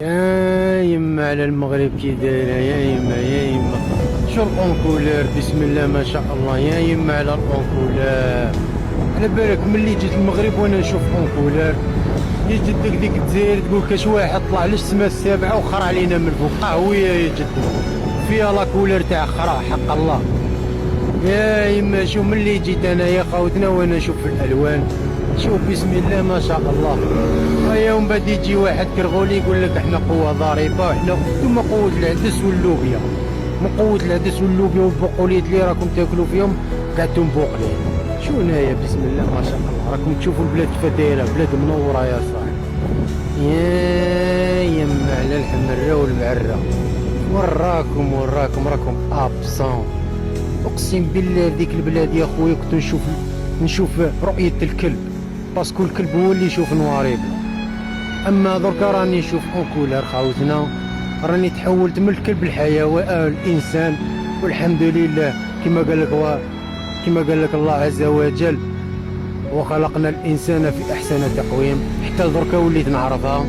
يا يما على المغرب كي دايره، يا يما يا يما. شو الأونكولير، بسم الله ما شاء الله، يا يما على الأونكولير. على بالك ملي جيت المغرب وانا نشوف أونكولير، يا جدك ديك الجزائر تقول كاش واحد طلع للسما السابعة وخرع علينا من فوق قهوية يا جدك، فيها لاكولير تاع خرع حق الله. يا يما شوف ملي جيت انايا خاوتنا وانا نشوف الالوان، شوف بسم الله ما شاء الله. هيا ومن بعد يجي واحد كرغولي يقول لك احنا قوه ضاربه، احنا ثم قوه العدس واللوبيا، من قوه العدس واللوبيا والبقوليات اللي راكم تاكلوا فيهم قعدتم بوقلين. شو هنايا بسم الله ما شاء الله، راكم تشوفوا البلاد كيف دايره، بلاد منوره يا صاحبي. يا يما على الحمره والمعره، وراكم راكم ابسون. اقسم بالله ذيك البلاد يا خويا كنت نشوف رؤية الكلب، باسكو الكلب هو اللي يشوف نوار يبلع. اما دركا راني نشوف اونكولار خاوتنا، راني تحولت من الكلب الحيوان الانسان، والحمد لله. كما قال لك الله عز وجل، وخلقنا الانسان في احسن تقويم. حتى دركا وليت نعرفها.